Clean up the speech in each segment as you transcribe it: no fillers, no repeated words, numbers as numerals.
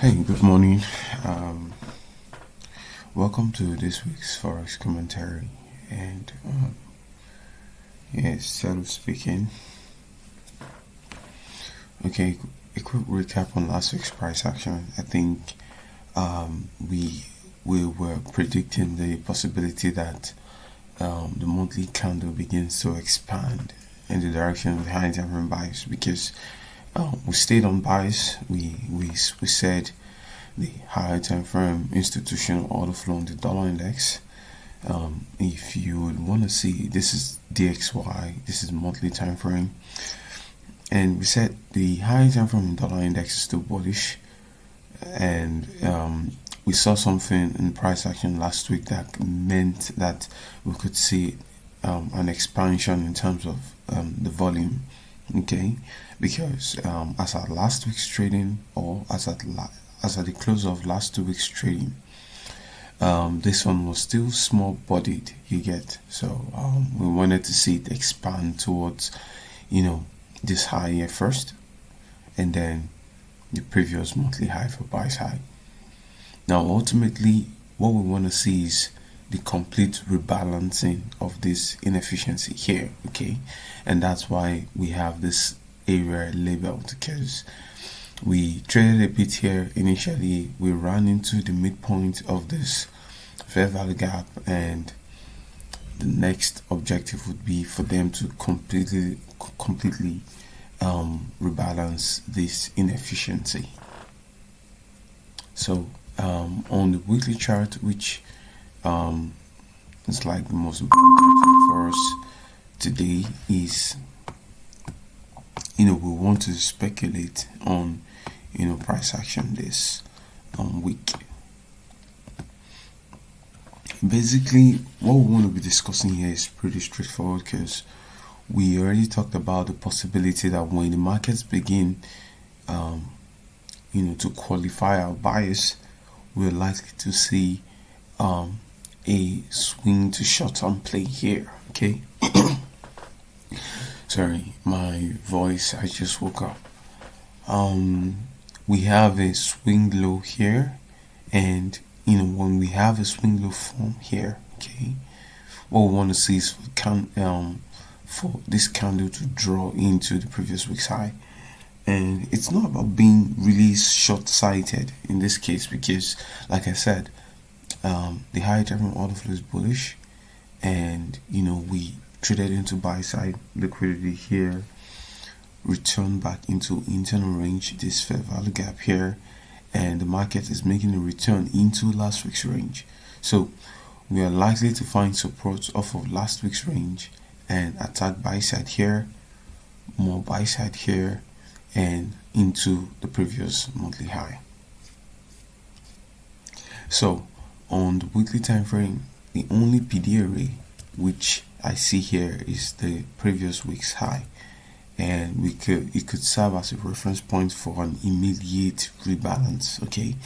Hey, good morning. Um, Welcome to this week's Forex commentary. And yes, Selu speaking. Okay, a quick recap on last week's price action. I think we were predicting the possibility that the monthly candle begins to expand in the direction of the high time frame buys because we stayed on buys. We said the higher time frame institutional order flow on the dollar index. If you would want to see, this is DXY, this is monthly time frame, and we said the higher time frame dollar index is still bullish, and we saw something in price action last week that meant that we could see an expansion in terms of the volume. Okay, because as at last week's trading, or as at the close of last 2 weeks trading, this one was still small bodied, you get. So we wanted to see it expand towards this high here first, and then the previous monthly high for buys high. Now ultimately what we want to see is the complete rebalancing of this inefficiency here, okay? And that's why we have this area labeled, because we traded a bit here initially. We ran into the midpoint of this fair value gap, and the next objective would be for them to completely rebalance this inefficiency. So on the weekly chart, which is like the most important thing for us today, is we want to speculate on price action this week. Basically what we want to be discussing here is pretty straightforward, because we already talked about the possibility that when the markets begin to qualify our bias, we're likely to see a swing to short-term play here. Okay. Sorry, my voice, I just woke up. We have a swing low here, and when we have a swing low form here, okay, what we want to see is for this candle to draw into the previous week's high. And it's not about being really short-sighted in this case, because like I said, the higher time order flow is bullish, and we traded into buy side liquidity here, return back into internal range, this fair value gap here, and the market is making a return into last week's range. So we are likely to find support off of last week's range and attack buy side here, more buy side here, and into the previous monthly high. So on the weekly time frame, the only PD array which I see here is the previous week's high, and it could serve as a reference point for an immediate rebalance. Okay,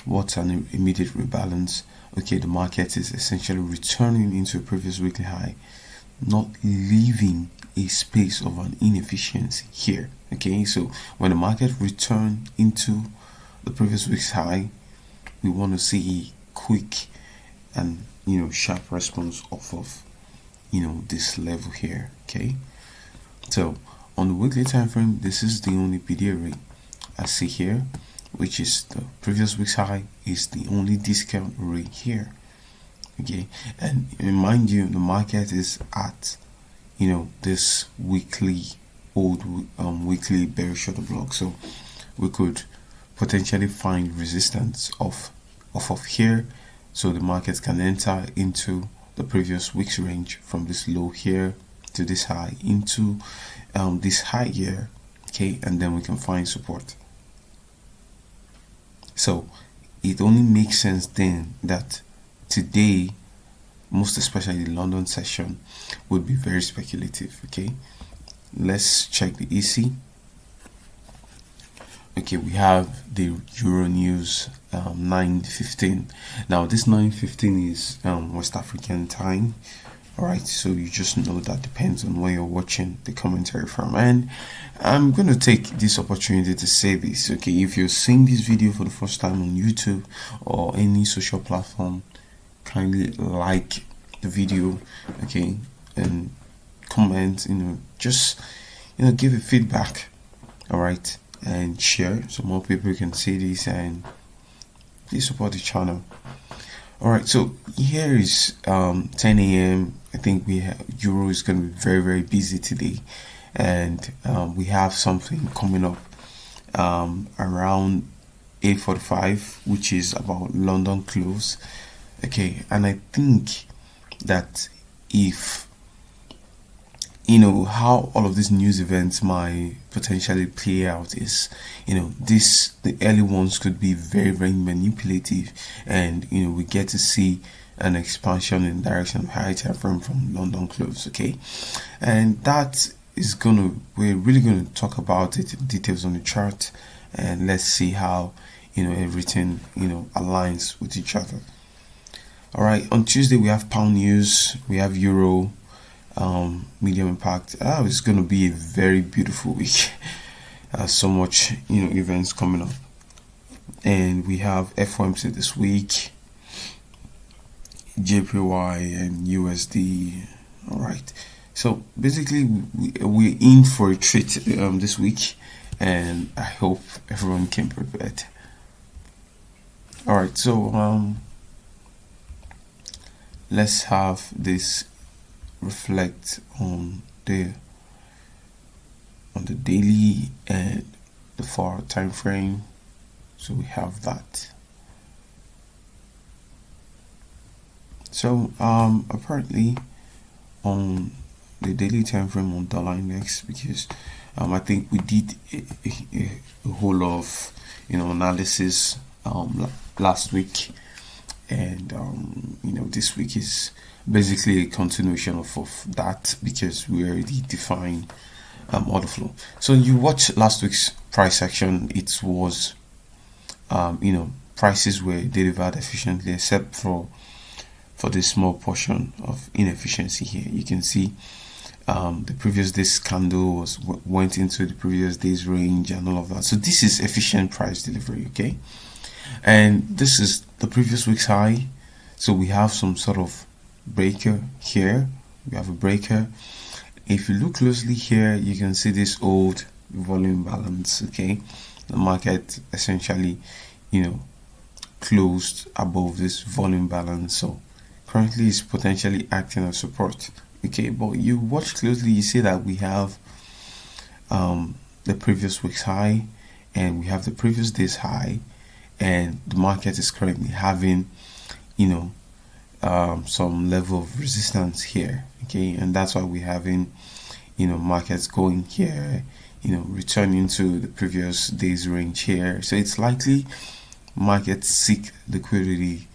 what's an immediate rebalance? Okay, the market is essentially returning into a previous weekly high, not leaving a space of an inefficiency here. Okay, so when the market return into the previous week's high, we want to see quick and sharp response off of this level here. Okay, so on the weekly time frame, this is the only PD array I see here, which is the previous week's high is the only discount array here. Okay, and mind you, the market is at this weekly weekly bearish order block, so we could potentially find resistance of here, so the market can enter into the previous week's range from this low here to this high into this high here. Okay, and then we can find support. So it only makes sense then that today, most especially the London session, would be very speculative. Okay, let's check the EC. Okay, we have the Euro News 9:15. Now this 9:15 is West African time. All right, so you just know that depends on where you're watching the commentary from. And I'm going to take this opportunity to say this. Okay, if you're seeing this video for the first time on YouTube or any social platform, kindly like the video, okay, and comment, just give a feedback. All right, and share so more people can see this, and please support the channel. All right, so here is 10 a.m. I think Euro is going to be very, very busy today, and we have something coming up around 8:45, which is about London close. Okay, and I think that if how all of these news events might potentially play out is, the early ones could be very, very manipulative, and we get to see an expansion in direction of high time frame from London close. Okay, and that is we're really gonna talk about it in details on the chart, and let's see how everything aligns with each other. All right, on Tuesday we have pound news, we have euro, medium impact. It's going to be a very beautiful week. So much events coming up, and we have FOMC this week, JPY and USD. All right, so basically we're in for a treat this week, and I hope everyone came prepared. All right, so let's have this reflect on the daily and the 4-hour time frame. So we have that. So apparently on the daily time frame on dollar index, because I think we did a whole lot of analysis last week, and this week is basically a continuation of that, because we already defined order flow. So you watch last week's price action. It was prices were delivered efficiently, except for this small portion of inefficiency here. You can see the previous day's candle went into the previous day's range and all of that. So this is efficient price delivery. Okay, and this is the previous week's high. So we have some sort of breaker here. We have a breaker. If you look closely here, you can see this old volume balance. Okay, the market essentially closed above this volume balance, so currently it's potentially acting as support. Okay, but you watch closely, you see that we have the previous week's high, and we have the previous day's high, and the market is currently having some level of resistance here. Okay, and that's why we're having markets going here, returning to the previous day's range here. So it's likely markets seek liquidity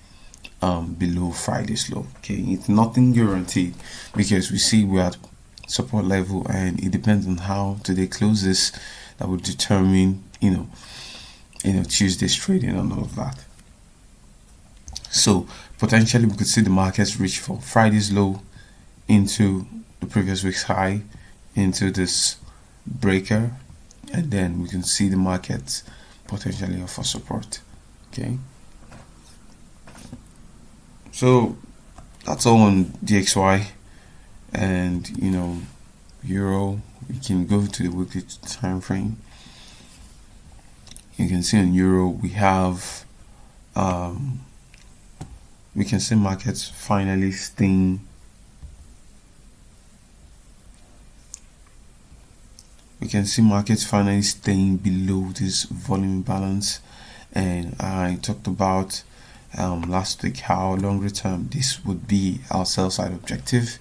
below Friday's low. Okay, it's nothing guaranteed, because we see we're at support level, and it depends on how today closes. That would determine Tuesday's trading and all of that. So potentially we could see the markets reach for Friday's low, into the previous week's high, into this breaker, and then we can see the markets potentially offer support. Okay, so that's all on DXY, and euro. We can go to the weekly time frame. You can see on euro we have we can see markets finally staying below this volume balance. And I talked about last week how longer term this would be our sell side objective,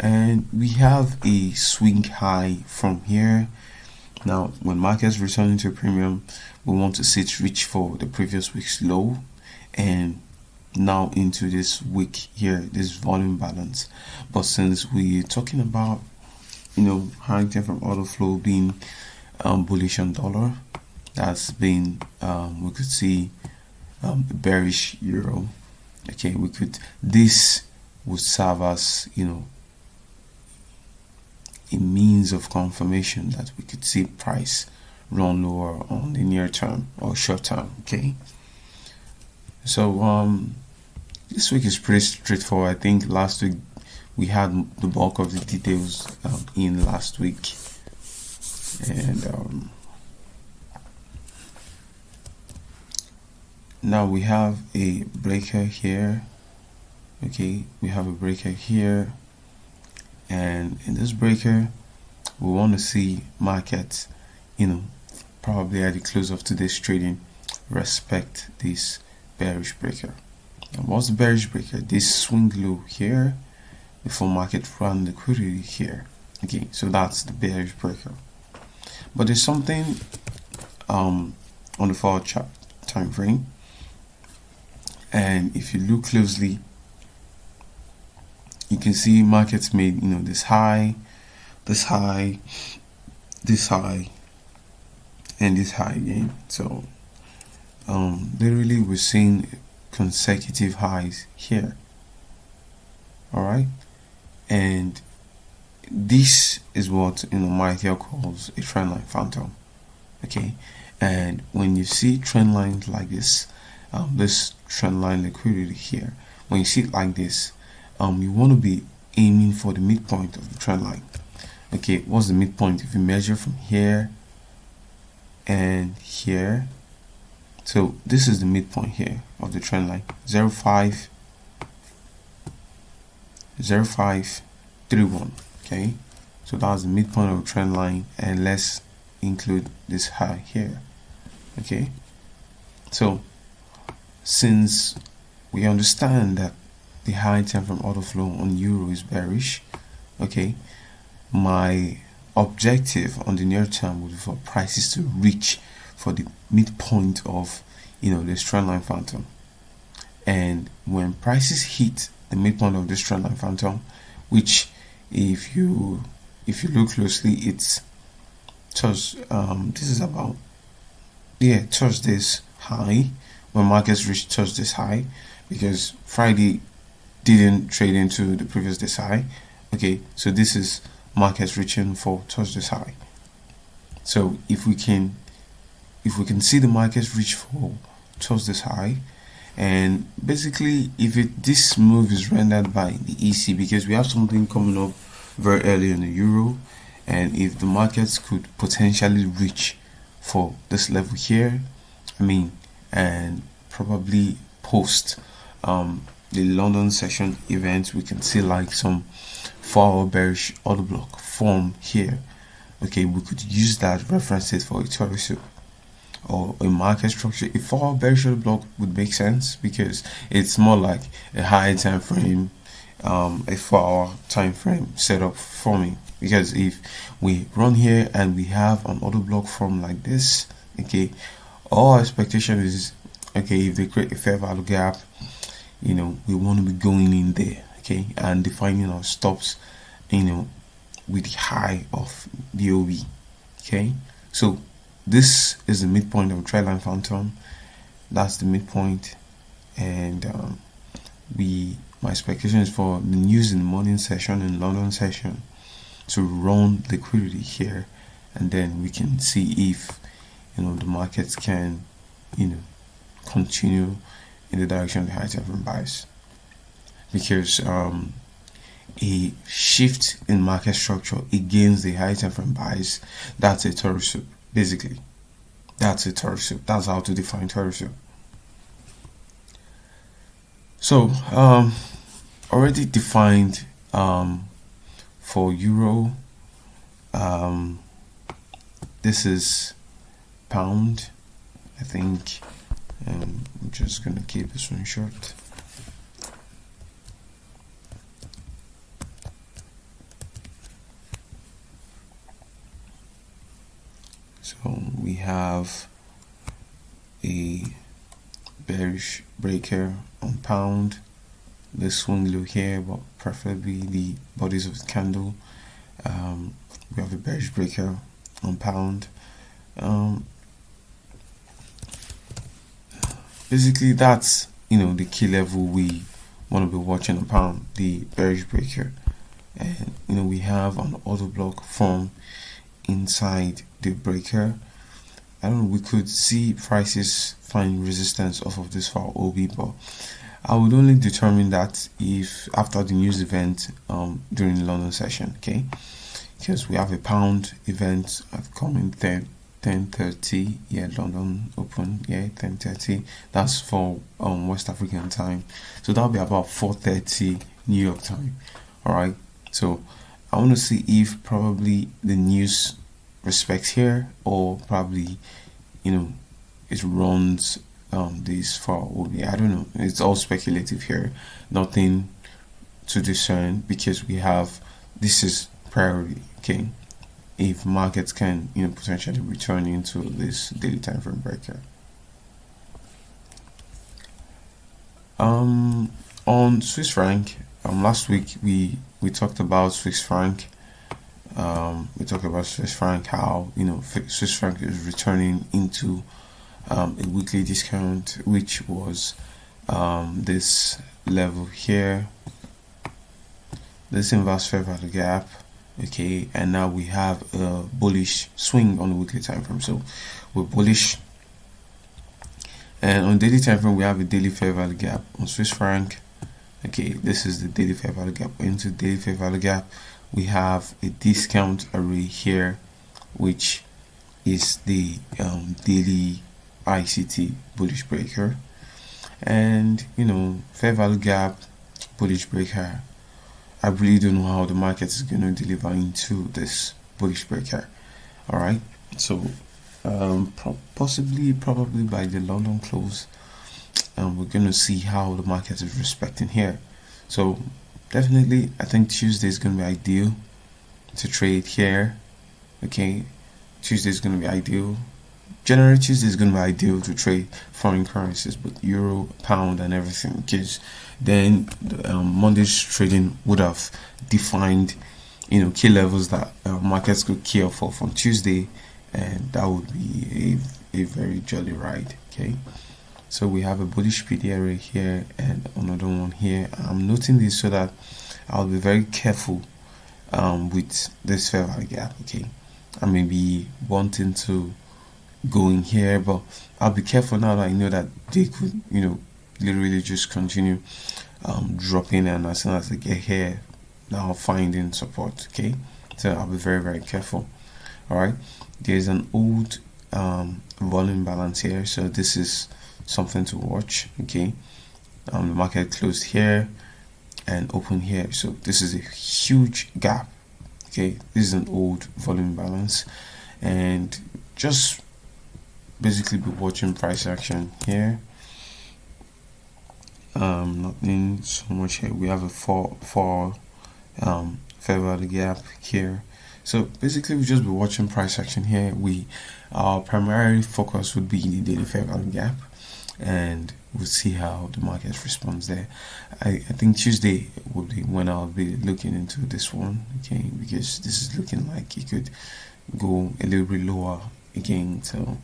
and we have a swing high from here. Now when markets return into a premium, we want to see it reach for the previous week's low, and now into this week here, this volume balance. But since we're talking about high time from order flow being bullish on dollar, that's been we could see bearish euro. Okay, this would serve as, a means of confirmation that we could see price run lower on the near term or short term. Okay, so this week is pretty straightforward. I think last week we had the bulk of the details in last week, and now we have a breaker here. Okay, we have a breaker here, and in this breaker we want to see markets, probably at the close of today's trading, respect this bearish breaker. And what's the bearish breaker? This swing low here before market run liquidity here. Okay, so that's the bearish breaker. But there's something on the forward chart time frame, and if you look closely, you can see markets made this high, this high, this high, and this high again. So literally we're seeing consecutive highs here. All right, and this is what Michael calls a trend line phantom. Okay, and when you see trend lines like this, this trend line liquidity here, when you see it like this, you want to be aiming for the midpoint of the trend line. Okay, what's the midpoint? If you measure from here and here, so this is the midpoint here of the trend line, 0.531. Okay, so that's the midpoint of the trend line, and let's include this high here. Okay, so since we understand that the high time from order flow on euro is bearish, okay, my objective on the near term would be for prices to reach for the midpoint of this trend line phantom. And when prices hit the midpoint of this trend line phantom, which if you look closely, it's touch this is about touch this high. When markets touch this high, because Friday didn't trade into the previous day's high. Okay, so this is markets reaching for touch this high. So if we can see the markets reach for touch this high, and basically if this move is rendered by the EC, because we have something coming up very early in the euro, and if the markets could potentially reach for this level here, and probably post the London session event, we can see like some 4-hour bearish order block form here. Okay, we could use that references for a torso or a market structure. A 4-hour bearish order block would make sense because it's more like a high time frame, a 4-hour time frame setup forming. Because if we run here and we have an order block form like this, okay, our expectation is, okay, if they create a fair value gap, we want to be going in there, okay, and defining our stops, with the high of the OB. Okay, so this is the midpoint of trend line phantom. That's the midpoint, and my expectation is for the news in the morning session and London session to run liquidity here, and then we can see if the markets can continue in the direction of the high time frame bias, because a shift in market structure against the high time frame bias, that's a torso. Basically, that's a torso. That's how to define torso. So already defined for euro, this is pound. I think I'm just gonna keep this one short. So we have a bearish breaker on pound, the swing low here, but preferably the bodies of the candle. We have a bearish breaker on pound. Basically that's the key level we want to be watching upon the bearish breaker, and we have an auto block form inside the breaker. I don't know, we could see prices find resistance off of this for OB, but I would only determine that if after the news event during the London session, okay? Because we have a pound event coming 10:30, yeah, London open, yeah, 10:30. That's for West African time, so that'll be about 4:30 New York time. All right, so I want to see if probably the news respects here, or probably it runs this far only. I don't know, it's all speculative here, nothing to discern, because we have this is priority, okay? If markets can potentially return into this daily time frame breaker. On Swiss franc, last week we talked about Swiss franc. We talked about Swiss franc, how Swiss franc is returning into a weekly discount, which was this level here, this inverse fair value gap, okay? And now we have a bullish swing on the weekly time frame, so we're bullish. And on daily time frame, we have a daily fair value gap on Swiss franc, okay? This is the daily fair value gap. Into daily fair value gap, we have a discount array here, which is the daily ICT bullish breaker, and fair value gap, bullish breaker. I really don't know how the market is going to deliver into this bullish breaker. All right, so probably by the London close, we're going to see how the market is respecting here. So definitely, I think Tuesday is going to be ideal to trade here. Okay, Tuesday is going to be ideal. Generally, Tuesday is going to be ideal to trade foreign currencies, but euro, pound, and everything, because then Monday's trading would have defined, key levels that markets could care for from Tuesday, and that would be a very jolly ride. Okay, so we have a bullish PD array here and another one here. I'm noting this so that I'll be very careful with this fair value gap. Okay, I may be wanting to go in here, but I'll be careful now that I know that they could literally just continue dropping, and as soon as they get here, now finding support. Okay, so I'll be very, very careful. All right, there's an old volume balance here, so this is something to watch. Okay, the market closed here and open here, so this is a huge gap. Okay, this is an old volume balance, and just basically be watching price action here. Nothing so much here. We have a four fair value gap here, so basically we just be watching price action here. Our primary focus would be the daily fair value gap, and we'll see how the market responds there. I think Tuesday will be when I'll be looking into this one, okay, because this is looking like it could go a little bit lower again. So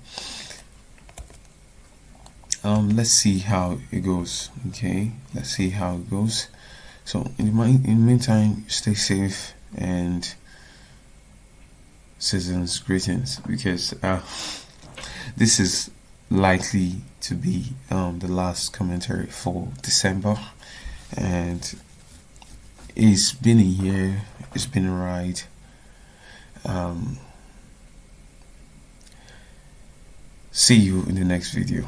let's see how it goes. Okay, let's see how it goes. So in the meantime, stay safe and season's greetings, because this is likely to be the last commentary for December, and it's been a year, it's been a ride. See you in the next video.